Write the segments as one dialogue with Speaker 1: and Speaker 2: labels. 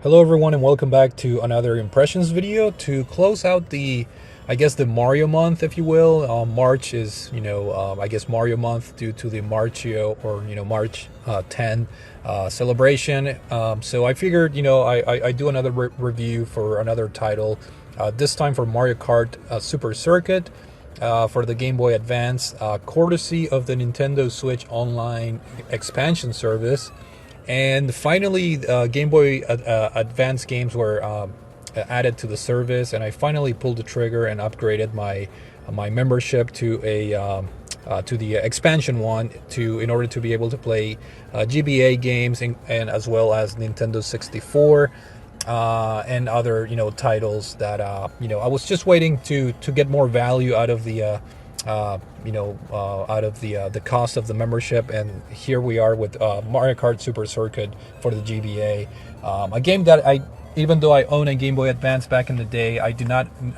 Speaker 1: Hello everyone and welcome back to another impressions video to close out I guess the Mario month, if you will. March is, I guess Mario month due to the Marchio or, March 10 celebration. So I figured, I do another review for another title, this time for Mario Kart Super Circuit for the Game Boy Advance, courtesy of the Nintendo Switch Online expansion service. And finally, Game Boy Advance games were added to the service, and I finally pulled the trigger and upgraded my membership to to the expansion one in order to be able to play GBA games and as well as Nintendo 64 and other titles that I was just waiting to get more value out of the out of the cost of the membership, and here we are with Mario Kart Super Circuit for the GBA, a game that even though I own a Game Boy Advance back in the day, I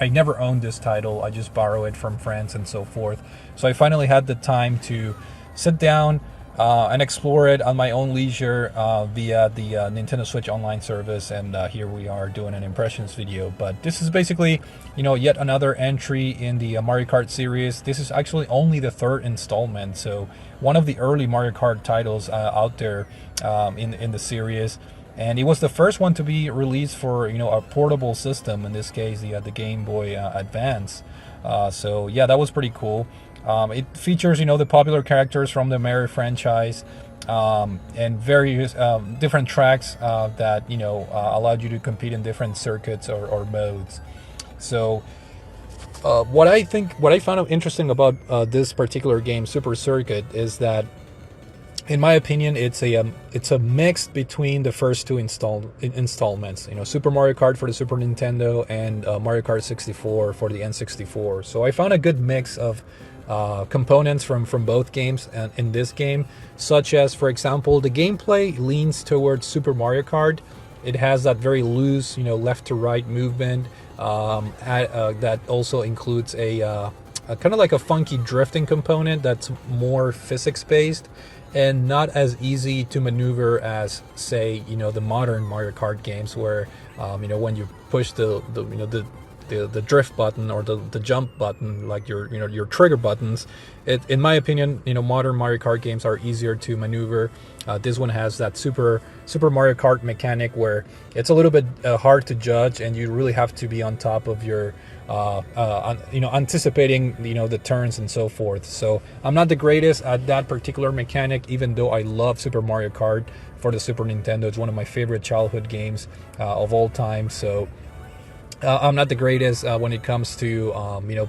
Speaker 1: never owned this title. I just borrow it from friends and so forth. So I finally had the time to sit down and explore it on my own leisure via the Nintendo Switch Online service, and here we are doing an impressions video. But this is basically, yet another entry in the Mario Kart series. This is actually only the third installment, so one of the early Mario Kart titles out there in the series. And it was the first one to be released for a portable system, in this case the Game Boy Advance. So yeah, that was pretty cool. It features the popular characters from the Mario franchise, and various different tracks that allowed you to compete in different circuits or modes. So what I found interesting about this particular game, Super Circuit, is that in my opinion, it's a mix between the first two installments. Super Mario Kart for the Super Nintendo and Mario Kart 64 for the N64. So I found a good mix of components from both games in this game, such as, for example, the gameplay leans towards Super Mario Kart. It has that very loose, left to right movement that also includes a kind of like a funky drifting component that's more physics based and not as easy to maneuver as, say, the modern Mario Kart games, where when you push the drift button or the jump button, like your trigger buttons, in my opinion, modern Mario Kart games are easier to maneuver. This one has that Super Mario Kart mechanic where it's a little bit hard to judge, and you really have to be on top of your anticipating the turns and so forth. So I'm not the greatest at that particular mechanic, even though I love Super Mario Kart for the Super Nintendo. It's one of my favorite childhood games of all time. So I'm not the greatest when it comes to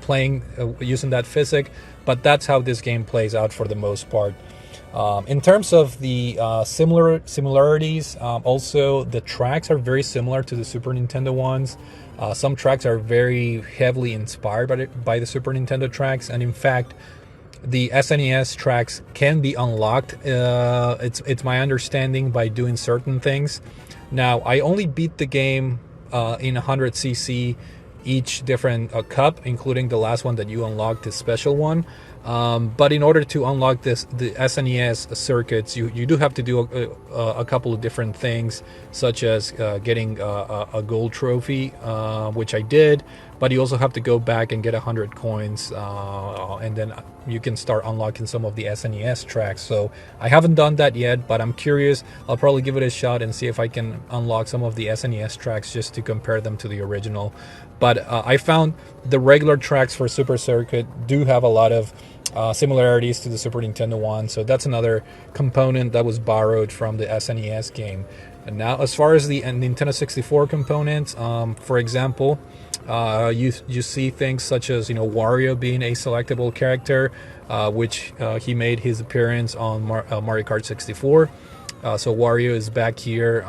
Speaker 1: playing using that physics, but that's how this game plays out for the most part. In terms of the similarities, also the tracks are very similar to the Super Nintendo ones. Some tracks are very heavily inspired by the Super Nintendo tracks, and in fact, the SNES tracks can be unlocked. It's my understanding, by doing certain things. Now, I only beat the game in 100cc each different cup, including the last one that you unlocked, the special one. But in order to unlock the SNES circuits, you do have to do a couple of different things, such as getting a gold trophy, which I did. But you also have to go back and get 100 coins, and then you can start unlocking some of the SNES tracks. So I haven't done that yet, but I'm curious. I'll probably give it a shot and see if I can unlock some of the SNES tracks just to compare them to the original. But I found the regular tracks for Super Circuit do have a lot of similarities to the Super Nintendo one, so that's another component that was borrowed from the SNES game. And now, as far as the Nintendo 64 components, for example, you see things such as Wario being a selectable character, which he made his appearance on Mario Kart 64. So Wario is back here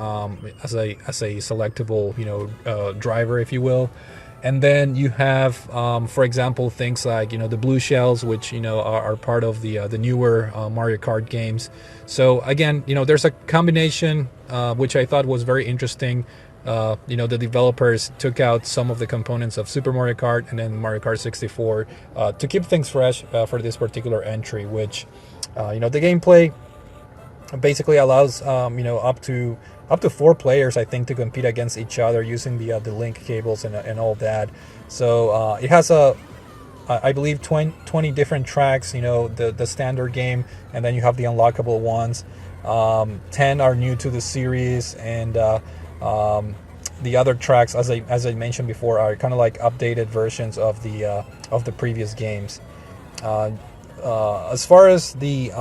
Speaker 1: as a selectable driver, if you will. And then you have, for example, things like the blue shells, which are part of the newer Mario Kart games. So again, there's a combination which I thought was very interesting. The developers took out some of the components of Super Mario Kart and then Mario Kart 64 to keep things fresh for this particular entry, which the gameplay basically allows up to up to 4 players, I think, to compete against each other using the link cables and all that. So it has I believe 20 different tracks, the standard game, and then you have the unlockable ones. 10 are new to the series, and the other tracks, as I mentioned before, are kind of like updated versions of the previous games. As far as the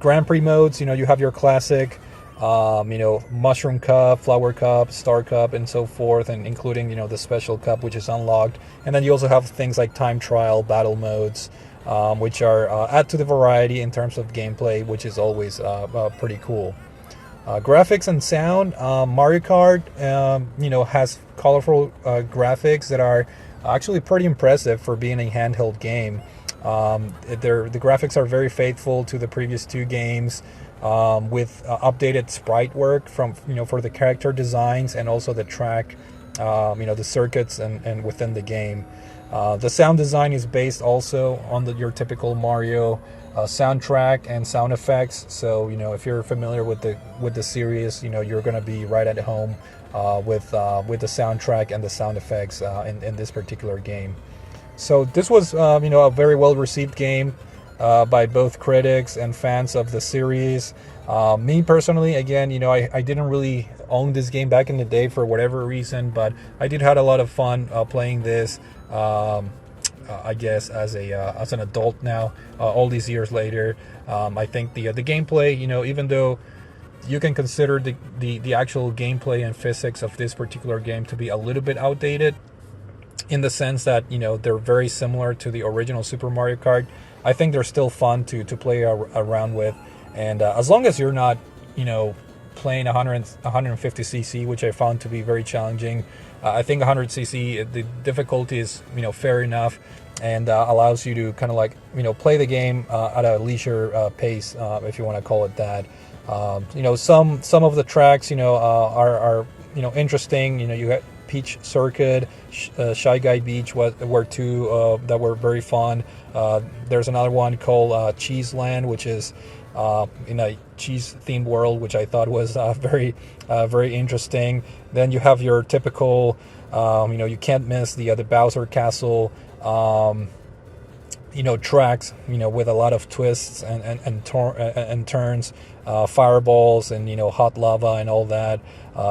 Speaker 1: Grand Prix modes, you have your classic, Mushroom Cup, Flower Cup, Star Cup, and so forth, and including, the Special Cup, which is unlocked. And then you also have things like Time Trial, Battle modes, which are add to the variety in terms of gameplay, which is always pretty cool. Graphics and sound, Mario Kart, has colorful graphics that are actually pretty impressive for being a handheld game. The graphics are very faithful to the previous 2 games, with updated sprite work for the character designs and also the track, the circuits and within the game. The sound design is based also on your typical Mario soundtrack and sound effects. So if you're familiar with the series, you're gonna be right at home with the soundtrack and the sound effects in this particular game. So this was a very well received game by both critics and fans of the series. Me personally, again, I didn't really own this game back in the day for whatever reason, but I did have a lot of fun playing this. I guess as an adult now, all these years later, I think the gameplay, even though you can consider the actual gameplay and physics of this particular game to be a little bit outdated, in the sense that they're very similar to the original Super Mario Kart, I think they're still fun to play around with. And as long as you're not playing 150cc, which I found to be very challenging, I think 100cc, the difficulty is fair enough, and allows you to kind of like play the game at a leisure pace, if you want to call it that. Some of the tracks are interesting. You got Peach Circuit, Shy Guy Beach were 2 that were very fun. There's another one called Cheese Land, which is in a cheese themed world, which I thought was very interesting. Then you have your typical you can't miss the Bowser Castle tracks, with a lot of twists and turns, fireballs and hot lava and all that.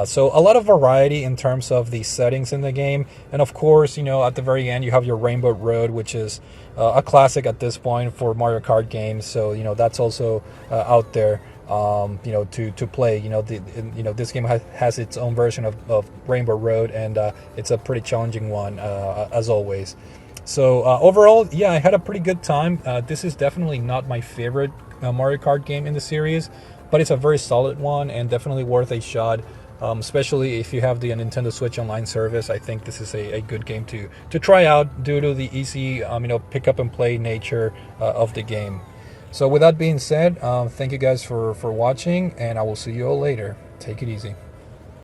Speaker 1: So a lot of variety in terms of the settings in the game. And of course, at the very end you have your Rainbow Road, which is a classic at this point for Mario Kart games. So that's also out there to play. This game has its own version of Rainbow Road, and it's a pretty challenging one, as always. So overall, yeah, I had a pretty good time. This is definitely not my favorite Mario Kart game in the series, but it's a very solid one and definitely worth a shot. Especially if you have the Nintendo Switch Online service, I think this is a good game to try out due to the easy pick up and play nature of the game. So with that being said, thank you guys for watching, and I will see you all later. Take it easy.